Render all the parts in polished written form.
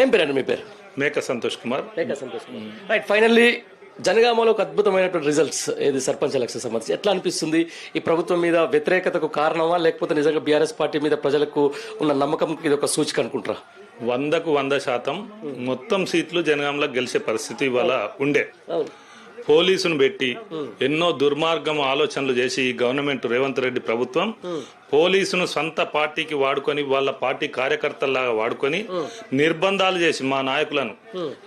ఏం పేరండి మీ పేరు? మేక సంతోష్ కుమార్. రైట్, ఫైనల్లీ జనగామలో ఒక అద్భుతమైనటువంటి రిజల్ట్స్ ఏది సర్పంచ్ ఎలక్షన్ సంబంధించి ఎట్లా అనిపిస్తుంది? ఈ ప్రభుత్వం మీద వ్యతిరేకతకు కారణమా, లేకపోతే నిజంగా బీఆర్ఎస్ పార్టీ మీద ప్రజలకు ఉన్న నమ్మకం ఇది ఒక సూచిక అనుకుంటారా? 100% మొత్తం సీట్లు జనగాంలో గెలిచే పరిస్థితి ఇవాళ ఉండే. పోలీసును పెట్టి ఎన్నో దుర్మార్గం ఆలోచనలు చేసి ఈ గవర్నమెంట్ రేవంత్ రెడ్డి ప్రభుత్వం పోలీసును సొంత పార్టీకి వాడుకొని వాళ్ళ పార్టీ కార్యకర్తల్లాగా వాడుకొని నిర్బంధాలు చేసి మా నాయకులను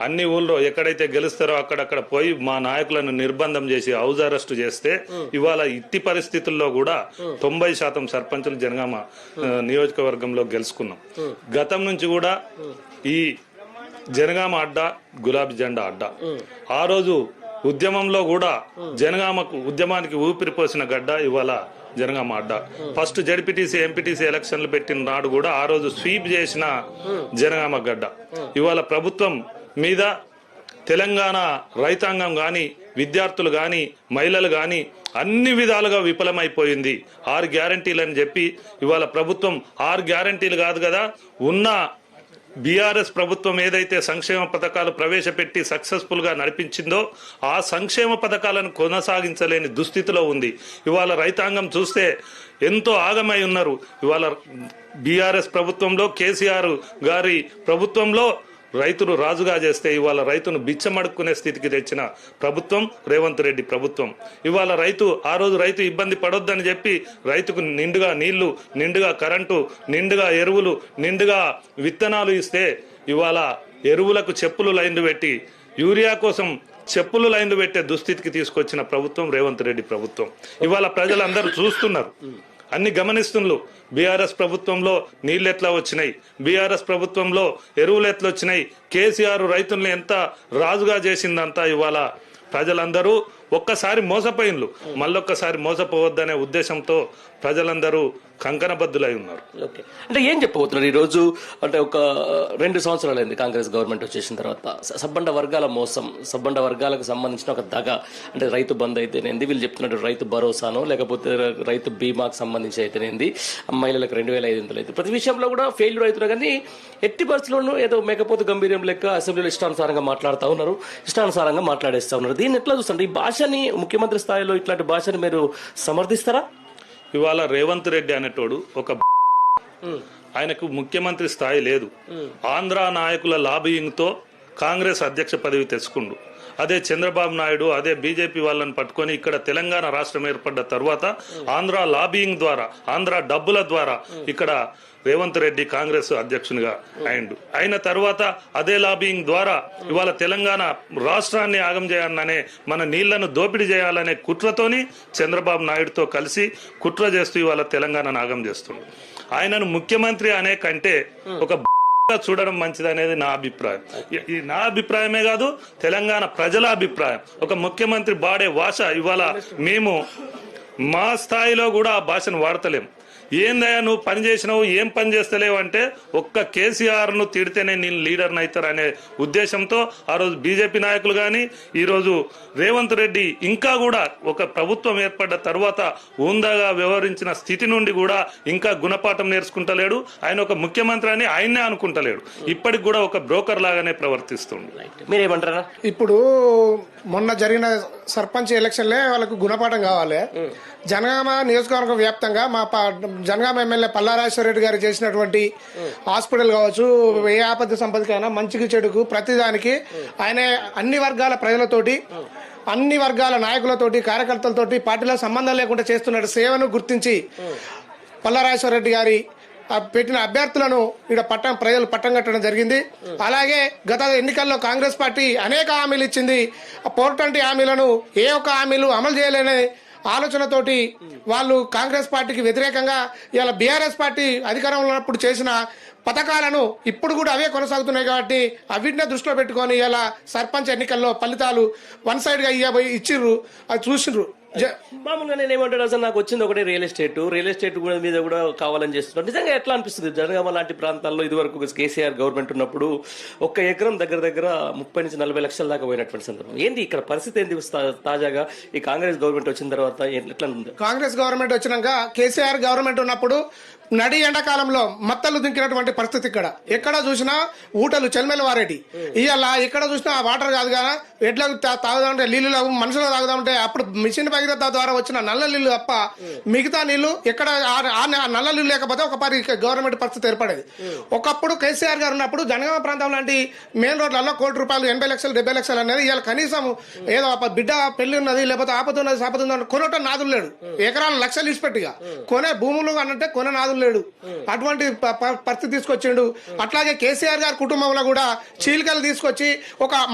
అన్ని ఊళ్ళో ఎక్కడైతే గెలుస్తారో అక్కడక్కడ పోయి మా నాయకులను నిర్బంధం చేసి హౌస్ అరెస్ట్ చేస్తే ఇవాళ ఇట్టి పరిస్థితుల్లో కూడా 90% సర్పంచులు జనగామ నియోజకవర్గంలో గెలుచుకున్నాం. గతం నుంచి కూడా ఈ జనగామ అడ్డా గులాబీ జెండా అడ్డా. ఆ రోజు ఉద్యమంలో కూడా ఉద్యమానికి ఊపిరి పోసిన గడ్డ ఇవాళ జనగామ అడ్డా. ఫస్ట్ జడ్పీటీసీ ఎంపీటీసీ ఎలక్షన్లు పెట్టిన నాడు కూడా ఆ రోజు స్వీప్ చేసిన జనగామ గడ్డ. ఇవాళ ప్రభుత్వం మీద తెలంగాణ రైతాంగం గాని, విద్యార్థులు గాని, మహిళలు గాని అన్ని విధాలుగా విఫలమైపోయింది. 6 గ్యారంటీలని చెప్పి ఇవాళ ప్రభుత్వం 6 గ్యారంటీలు కాదు కదా, ఉన్న బీఆర్ఎస్ ప్రభుత్వం ఏదైతే సంక్షేమ పథకాలు ప్రవేశపెట్టి సక్సెస్ఫుల్ గా నడిపించిందో ఆ సంక్షేమ పథకాలను కొనసాగించలేని దుస్థితిలో ఉంది. ఇవాళ రైతాంగం చూస్తే ఎంతో ఆగమై ఉన్నారు. ఇవాళ బీఆర్ఎస్ ప్రభుత్వంలో, కేసీఆర్ గారి ప్రభుత్వంలో రైతులు రాజుగా చేస్తే ఇవాళ రైతును బిచ్చమడుక్కునే స్థితికి తెచ్చిన ప్రభుత్వం రేవంత్ రెడ్డి ప్రభుత్వం. ఇవాళ ఆ రోజు రైతు ఇబ్బంది పడొద్దని చెప్పి రైతుకు నిండుగా నీళ్లు, నిండుగా కరెంటు, నిండుగా ఎరువులు, నిండుగా విత్తనాలు ఇస్తే ఇవాళ ఎరువులకు చెప్పులు లైన్లు పెట్టి యూరియా కోసం చెప్పులు లైన్లు పెట్టే దుస్థితికి తీసుకొచ్చిన ప్రభుత్వం రేవంత్ రెడ్డి ప్రభుత్వం. ఇవాళ ప్రజలందరూ చూస్తున్నారు, అన్ని గమనిస్తున్నారు. బీఆర్ఎస్ ప్రభుత్వంలో నీళ్లు ఎట్లా వచ్చినాయి, బీఆర్ఎస్ ప్రభుత్వంలో ఎరువులు ఎట్లా వచ్చినాయి, కేసీఆర్ రైతుల్ని ఎంత రాజుగా చేసిందంతా ఇవాళ ప్రజలందరూ ఒక్కసారి మోసపోయిన్లు, మళ్ళొక్కసారి మోసపోవద్దనే ఉద్దేశంతో ప్రజలందరూ కంకణబద్దులై ఉన్నారు. ఓకే, అంటే ఏం చెప్పబోతున్నారు ఈరోజు? అంటే ఒక 2 సంవత్సరాలైంది కాంగ్రెస్ గవర్నమెంట్ వచ్చేసిన తర్వాత. సబ్బండ వర్గాల మోసం, సబ్బండ వర్గాలకు సంబంధించిన ఒక దగ, అంటే రైతు బంద్ అయితేనేంది, వీళ్ళు చెప్తున్నట్టు రైతు భరోసానో లేకపోతే రైతు బీమాకు సంబంధించి అయితేనేంది, మహిళలకు 2500 అయితే ప్రతి విషయంలో కూడా ఫెయిల్యూర్ అవుతున్నారు. కానీ ఎట్టి పరిస్థితుల్లోనూ ఏదో మేకపోతే గంభీర్యం లెక్క అసెంబ్లీలో ఇష్టానుసారంగా మాట్లాడుతూ ఉన్నారు, ఇష్టానుసారంగా మాట్లాడేస్తూ ఉన్నారు. దీన్ని ఎట్లా చూస్తుంటే ఈ భాషని ముఖ్యమంత్రి స్థాయిలో ఇట్లాంటి భాషని మీరు సమర్థిస్తారా? ఇవాళ రేవంత్ రెడ్డి అనేటోడు ఒక ఆయనకు ముఖ్యమంత్రి స్థాయి లేదు. ఆంధ్ర నాయకుల లాబియింగ్ తో కాంగ్రెస్ అధ్యక్ష పదవి తెచ్చుకుండు. అదే చంద్రబాబు నాయుడు, అదే బీజేపీ వాళ్ళని పట్టుకొని ఇక్కడ తెలంగాణ రాష్ట్రం ఏర్పడ్డ తర్వాత ఆంధ్ర లాబియింగ్ ద్వారా, ఆంధ్ర డబ్బుల ద్వారా ఇక్కడ రేవంత్ రెడ్డి కాంగ్రెస్ అధ్యక్షునిగా అయిన తర్వాత అదే లాబియింగ్ ద్వారా ఇవాళ తెలంగాణ రాష్ట్రాన్ని ఆగం చేయాలనే, మన నీళ్లను దోపిడీ చేయాలనే కుట్రతోని చంద్రబాబు నాయుడుతో కలిసి కుట్ర చేస్తూ ఇవాళ తెలంగాణను ఆగం చేస్తుంది. ఆయనను ముఖ్యమంత్రి అనే కంటే ఒక చూడడం మంచిది అనేది నా అభిప్రాయం. నా అభిప్రాయమే కాదు, తెలంగాణ ప్రజల అభిప్రాయం. ఒక ముఖ్యమంత్రి వాడే భాష ఇవాళ మేము మా స్థాయిలో కూడా ఆ భాషను వాడతలేము. ఏందయ్యా నువ్వు పని చేసినావు, ఏం పని చేస్తలేవు అంటే ఒక్క కేసీఆర్ ను తిడితేనే నేను లీడర్ని అవుతారు అనే ఉద్దేశంతో ఆ రోజు బీజేపీ నాయకులు కానీ, ఈరోజు రేవంత్ రెడ్డి ఇంకా కూడా ఒక ప్రభుత్వం ఏర్పడ్డ తర్వాత ఉందాగా వ్యవహరించిన స్థితి నుండి కూడా ఇంకా గుణపాఠం నేర్చుకుంటలేడు. ఆయన ఒక ముఖ్యమంత్రి అని ఆయన్నే అనుకుంటలేడు. ఇప్పటికి కూడా ఒక బ్రోకర్ లాగానే ప్రవర్తిస్తుంది. మీరేమంటారా? ఇప్పుడు మొన్న జరిగిన సర్పంచ్ ఎలక్షన్లే వాళ్ళకు గుణపాఠం కావాలి. జనగామ నియోజకవర్గ వ్యాప్తంగా మా జనగామ ఎమ్మెల్యే పల్లారాజేశ్వర రెడ్డి గారు చేసినటువంటి హాస్పిటల్ కావచ్చు, ఏ ఆపద సంపదకైనా మంచికి చెడుకు ప్రతిదానికి ఆయన అన్ని వర్గాల ప్రజలతోటి, అన్ని వర్గాల నాయకులతోటి, కార్యకర్తలతోటి పార్టీలో సంబంధం లేకుండా చేస్తున్న సేవను గుర్తించి పల్లారాజేశ్వర రెడ్డి గారి పెట్టిన అభ్యర్థులను ఇక్కడ ప్రజలు పట్టం కట్టడం జరిగింది. అలాగే గత ఎన్నికల్లో కాంగ్రెస్ పార్టీ అనేక హామీలు ఇచ్చింది. ఆ 420 హామీలను ఏ ఒక్క హామీలు అమలు చేయలేని ఆలోచనతోటి వాళ్ళు కాంగ్రెస్ పార్టీకి వ్యతిరేకంగా ఇవాళ బీఆర్ఎస్ పార్టీ అధికారంలో ఉన్నప్పుడు చేసిన పథకాలను ఇప్పుడు కూడా అవే కొనసాగుతున్నాయి. కాబట్టి అవిటినే దృష్టిలో పెట్టుకొని ఇలా సర్పంచ్ ఎన్నికల్లో ఫలితాలు 1 సైడ్ గా ఇచ్చిర్రు, అది చూసిండ్రు. మామూలుగా నేను ఏమంటాడు, అసలు నాకు వచ్చింది ఒకటే రియల్ ఎస్టేట్ మీద కూడా కావాలని చేస్తున్నారు. నిజంగా ఎట్లా అనిపిస్తుంది? జనగామ లాంటి ప్రాంతాల్లో ఇదివరకు కేసీఆర్ గవర్నమెంట్ ఉన్నప్పుడు 1 ఎకరం దగ్గర 30 నుంచి 40 లక్షల దాకా పోయినటువంటి సందర్భం. ఏంది ఇక్కడ పరిస్థితి ఏంది తాజాగా ఈ కాంగ్రెస్ గవర్నమెంట్ వచ్చిన తర్వాత ఎట్లా ఉంది? కాంగ్రెస్ గవర్నమెంట్ వచ్చినాక కేసీఆర్ గవర్నమెంట్ ఉన్నప్పుడు నడి ఎండాకాలంలో మత్తలు దింకినటువంటి పరిస్థితి ఎక్కడ చూసినా ఊటలు చెల్మెలు వారేటి ఇవాళ ఎక్కడ చూసినా ఆ వాటర్ కాదు కదా ఎట్లా తాగుదామంటే నీళ్లు లేవు మనుషులు తాగుదామంటే అప్పుడు మిషన్ భగీరథ ద్వారా వచ్చిన నల్ల నీళ్లు తప్ప మిగతా నీళ్లు ఎక్కడ నల్ల నీళ్లు లేకపోతే ఒక గవర్నమెంట్ పరిస్థితి ఏర్పడేది. ఒకప్పుడు కేసీఆర్ గారు ఉన్నప్పుడు జనగామ ప్రాంతం లాంటి మెయిన్ రోడ్లలో ₹1,00,00,000 80 లక్షలు 70 లక్షలు అనేది ఇవాళ కనీసం ఏదో బిడ్డ పెళ్లి ఉన్నది లేకపోతే ఆపతున్నది సాపతున్నది కొనటం నాదులు లేడు. ఎకరాలు లక్షలు ఇచ్చిపెట్టిగా కొనే భూములు అనంటే కొనే నాదులు లేడు. అటువంటి పరిస్థితి తీసుకొచ్చిండు. అట్లాగే కేసీఆర్ గారి కుటుంబంలో కూడా చీలికలు తీసుకొచ్చి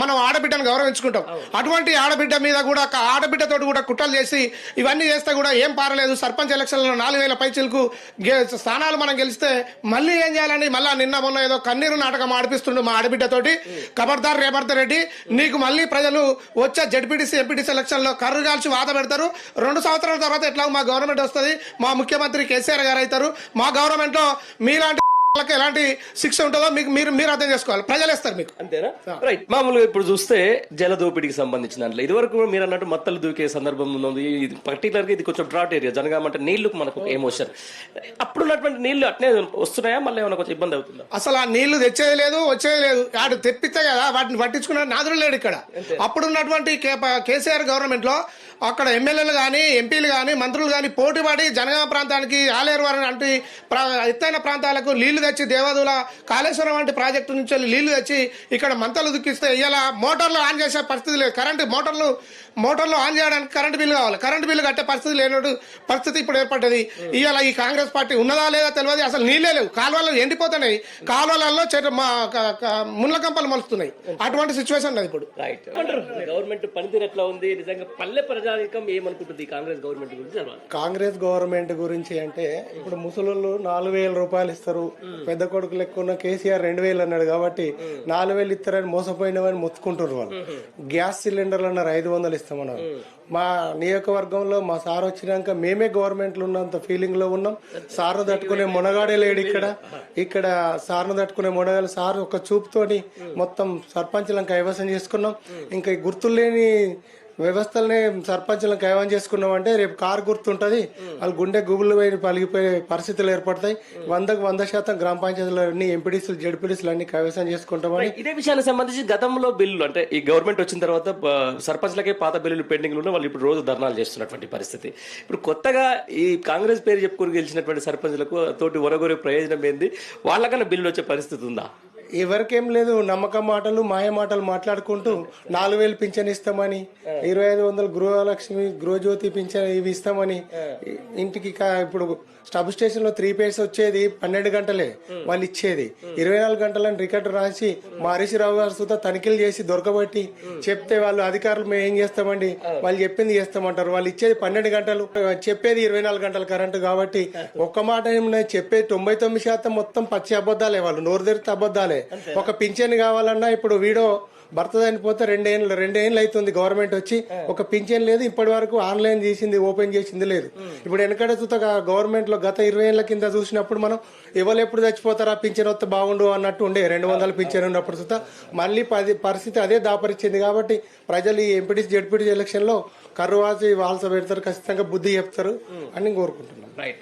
మనం ఆడబిడ్డను గౌరవించుకుంటాం. అటువంటి ఆడబిడ్డ మీద కూడా ఆడబిడ్డతో కూడా కుట్రలు చేసి ఇవన్నీ చేస్తే కూడా ఏం పారలేదు. సర్పంచ్ ఎలక్షన్లో 4,000 పైచిలకు స్థానాలు మనం గెలిస్తే మళ్ళీ ఏం చేయాలని మళ్ళా నిన్న మొన్న ఏదో కన్నీరు నాటకం ఆడిపిస్తుండు మా ఆడబిడ్డతోటి. ఖబర్దార్ రేవంత్ రెడ్డి, నీకు మళ్ళీ ప్రజలు వచ్చే జడ్పీటీసీ ఎంపీటీసీ ఎలక్షన్ లో కర్రు కాల్చి వాత పెడతారు. 2 సంవత్సరాల తర్వాత ఎట్లా మా గవర్నమెంట్ వస్తుంది, మా ముఖ్యమంత్రి కేసీఆర్ గారు అవుతారు. మా గవర్నమెంట్ లో మీలాంటి వాళ్ళకి ఎలాంటి శిక్ష ఉంటుందో మీరు అర్థం చేసుకోవాలి. ప్రజలు ఇస్తారు మీకు, అంతేనా? రైట్. మామూలుగా ఇప్పుడు చూస్తే జల దోపిడీకి సంబంధించిన దాంట్లో ఇదివరకు మీరు అన్నట్టు మత్తలు దూకే సందర్భం ఉంది. పర్టికులర్ గా ఇది కొంచెం డ్రాట్ ఏరియా జనగామ అంటే నీళ్లు మనకు ఎమోషన్. అప్పుడున్నటువంటి నీళ్లు అట్నే వస్తున్నాయా, మళ్ళీ ఏమైనా కొంచెం ఇబ్బంది అవుతుందా? అసలు ఆ నీళ్లు తెచ్చేది లేదు, వచ్చేది లేదు. ఆడు తెప్పిస్తే కదా వాటిని పట్టించుకునే నాదులు లేడు ఇక్కడ. అప్పుడున్నటువంటి కేసీఆర్ గవర్నమెంట్ లో అక్కడ ఎమ్మెల్యేలు కానీ ఎంపీలు కానీ మంత్రులు కానీ పోటీపడి జనగామ ప్రాంతానికి ఆలేరు వంటి ఎత్తైన ప్రాంతాలకు నీళ్లు తెచ్చి దేవాదుల కాళేశ్వరం వంటి ప్రాజెక్టు నుంచి నీళ్లు తెచ్చి ఇక్కడ మంతలు దుక్కిస్తే ఇలా మోటార్లు ఆన్ చేసే పరిస్థితి లేదు. కరెంటు మోటార్లు ఆన్ చేయడానికి కరెంటు బిల్లు కావాలి. కరెంటు బిల్లు కట్టే పరిస్థితి లేనట్టు పరిస్థితి ఇప్పుడు ఏర్పడ్డది. ఇవాళ ఈ కాంగ్రెస్ పార్టీ ఉన్నదా లేదా తెలియదు. అసలు నీళ్లే లేవు, కాలువలు ఎండిపోతున్నాయి, కాలువలలో ముళ్ళ కంపలు మొలుస్తున్నాయి. అటువంటి సిచ్యువేషన్ అది ఇప్పుడు. రైట్. గవర్నమెంట్ పనితీరు ఎట్లా ఉంది, నిజంగా పల్లె ప్రజానికం ఏమనుకుంటుంది కాంగ్రెస్ గవర్నమెంట్ గురించి? కాంగ్రెస్ గవర్నమెంట్ గురించి అంటే ఇప్పుడు ముసలోళ్ళు ₹4,000 ఇస్తారు, పెద్ద కొడుకు లెక్క ఉన్న కేసీఆర్ 2,000 అన్నాడు కాబట్టి 4,000 ఇస్తారని మోసపోయినవని మొత్తుకుంటారు వాళ్ళు. గ్యాస్ సిలిండర్లు అన్నారు 500 ఇస్తామన్నారు. మా నియోజకవర్గంలో మా సార్ వచ్చినాక మేమే గవర్నమెంట్లో ఉన్నంత ఫీలింగ్ లో ఉన్నాం. సార్ను తట్టుకునే మునగాడే లేడు ఇక్కడ సార్ను తట్టుకునే మునగాడు. సార్ ఒక చూపుతోని మొత్తం సర్పంచ్లను కైవసం చేసుకున్నాం. ఇంకా గుర్తులు లేని వ్యవస్థలనే సర్పంచ్లను కైవసం చేసుకున్నాం అంటే రేపు కారు గుర్తుంటది, వాళ్ళు గుండె గుబులు పలిగిపోయే పరిస్థితులు ఏర్పడతాయి. 100% గ్రామ పంచాయతీలన్నీ ఎంపీడీసీలు జడ్పీడీసీలు అన్ని కైవసం చేసుకుంటామని. ఇదే విషయానికి సంబంధించి గతంలో బిల్లులు అంటే ఈ గవర్నమెంట్ వచ్చిన తర్వాత సర్పంచ్లకే పాత బిల్లులు పెండింగ్ ఉన్న వాళ్ళు ఇప్పుడు రోజు ధర్నాలు చేస్తున్నటువంటి పరిస్థితి. ఇప్పుడు కొత్తగా ఈ కాంగ్రెస్ పేరు చెప్పుకొని గెలిచినటువంటి సర్పంచ్లకు తోటి ఒరగొరే ప్రయోజనం ఏంది? వాళ్ళకన్నా బిల్లులు వచ్చే పరిస్థితి ఉందా? ఎవరికేం లేదు, నమ్మకం మాటలు మాయ మాటలు మాట్లాడుకుంటూ 4,000 పింఛన్ ఇస్తామని, 2,500 గృహలక్ష్మి గృహజ్యోతి పింఛన్ ఇవి ఇస్తామని ఇంటికి ఇప్పుడు సబ్ స్టేషన్ లో 3 పేర్స్ వచ్చేది 12 గంటలే వాళ్ళు ఇచ్చేది. 24 గంటలని రికార్డు రాసి మా హరీష్ రావు గారు సుతా తనిఖీలు చేసి దొరకబట్టి చెప్తే వాళ్ళు అధికారులు మేము ఏం చేస్తామండి వాళ్ళు చెప్పింది చేస్తామంటారు. వాళ్ళు ఇచ్చేది 12 గంటలు, చెప్పేది 24 గంటల కరెంటు. కాబట్టి ఒక్క మాట చెప్పేది 99% మొత్తం పచ్చి అబద్దాలే, వాళ్ళు నోరు తెరితే అబద్దాలే. ఒక పింఛన్ కావాలన్నా ఇప్పుడు వీడో భర్త చనిపోతే 2 ఏళ్ళు అవుతుంది గవర్నమెంట్ వచ్చి, ఒక పింఛన్ లేదు ఇప్పటి వరకు. ఆన్లైన్ చేసింది ఓపెన్ చేసింది లేదు. ఇప్పుడు వెనకడ చూత గవర్నమెంట్ లో గత 20 ఏళ్ల కింద చూసినప్పుడు మనం ఎవరు ఎప్పుడు చచ్చిపోతారా పింఛన్ వస్తే బాగుండు అన్నట్టు ఉండే. 200 పింఛన్ ఉన్నప్పుడు చూత మళ్ళీ పరిస్థితి అదే దాపరిచింది. కాబట్టి ప్రజలు ఈ ఎంపీటీసీ జడ్పీటీసీ ఎలక్షన్ లో కర్రువాసి వాల్స పెడతారు, ఖచ్చితంగా బుద్ధి చెప్తారు అని కోరుకుంటున్నాం. రైట్.